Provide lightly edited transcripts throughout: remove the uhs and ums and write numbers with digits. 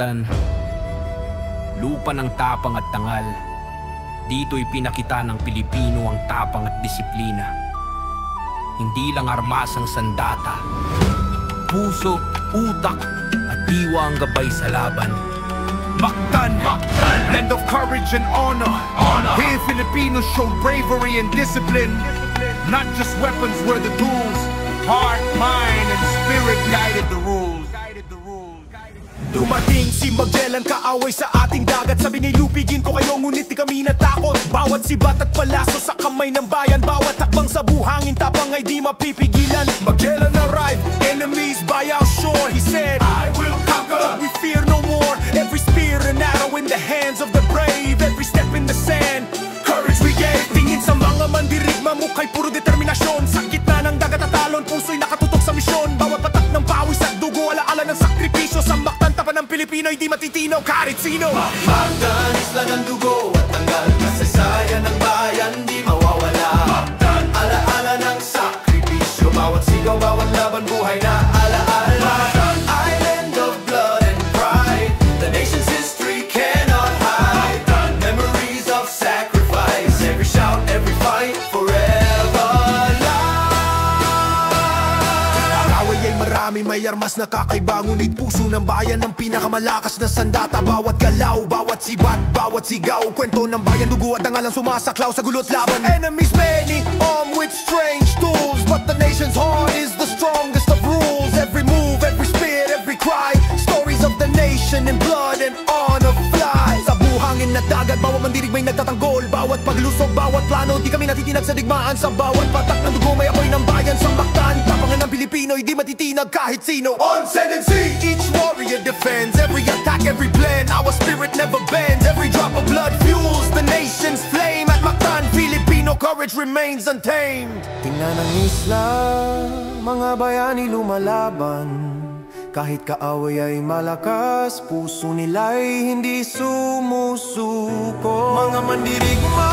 Mactan, lupa ng tapang at dangal. Dito'y pinakita ng Pilipino ang tapang at disiplina. Hindi lang armas ang sandata, puso, utak at diwa ang gabay sa laban. Mactan, land of courage and honor. Here Filipinos showed bravery and discipline. Not just weapons were the tools, heart, mind, and spirit guided the rules. Dumating si Magellan, kaaway sa ating dagat. Sabi ni lupigin ko kayo, ngunit di kami natakot. Bawat sibat at palaso sa kamay ng bayan, bawat hakbang sa buhangin, tapang ay di mapipigilan. Magellan arrived, enemies by our shore. He said, I will conquer, we fear no more. Every spear and arrow in the hands of the brave, every step in the sand, courage we gave. Tingin sa mga mandirigma, mukha'y puro determinasyon. Sa gitna ng dagat at alon, puso'y nakatutok sa misyon. Bawat patak ng pawis at dugo, alaala ng sakripisyo. Sa Mactan, tapan ng Pilipino'y di matitino kahit sino. Mactan, isla ng dugo at tanggal, kasaysayan ng bayan di mawawala. Mactan, alaala ng sakripisyo, bawat sigaw, bawat laban, buhay na alaala. Mactan, island of blood and pride, the nation's history cannot hide. Mactan, memories of sacrifice, every shout, every fight, forever live. Ang away ay marami, may armas na kakaiba, ngunit puso ng bayan ang pinakamalakas na sandata. Bawat galaw, bawat sibat, bawat sigaw, kwento ng bayan, dugo at dangal ang sumasaklaw sa gulo't laban. Enemies many, armed with strange tools, but the nation's heart is the strongest of rules. Every move, every spirit, every cry, stories of the nation in blood and honor fly. Sa buhangin na dagat, bawat mandirig may nagtatanggol, bawat paglusog, bawat plano, di kami natitinag sa digmaan. Sa bawat patak ng dugo, may apoy ng bayan. Sa Mactan, tapangan ng Pilipino'y di matitinag kahit sino. On send and sea, each warrior defends every attack, every plan. Our spirit never bends, every drop of blood fuels the nation's flame. At Mactan, Filipino courage remains untamed. Tingnan ang isla, mga bayani lumalaban. Kahit kaaway ay malakas, puso nila'y hindi sumusuko. Mga mandirigma,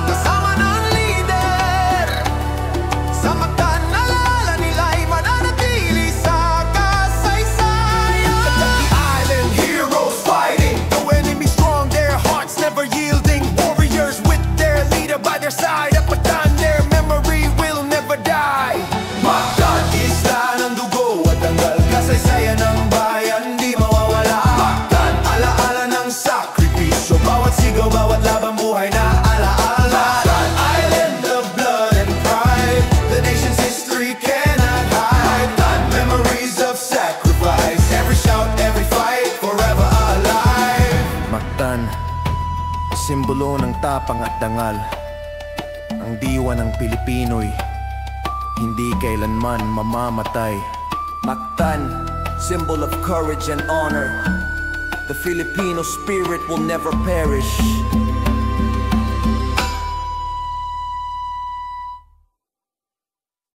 kasama ng leader. Sa Mactan, alala nila'y mananatili sa kasaysayan. The island heroes fighting, though enemy strong, their hearts never yielding. Warriors with their leader by their side. At Mactan, their memory will never die. Mactan, isla ng dugo at tanggal, kasaysayan ng bayan di mawawala. Mactan, alaala ng sakripisyo, bawat sigaw, bawat laban, buhay na alaala. Mactan, island of blood and pride, the nation's history cannot hide. Mactan, memories of sacrifice, every shout, every fight, forever alive. Mactan, simbolo ng tapang at dangal, ang diwa ng Pilipino'y hindi kailanman mamamatay. Mactan, symbol of courage and honor. The Filipino spirit will never perish.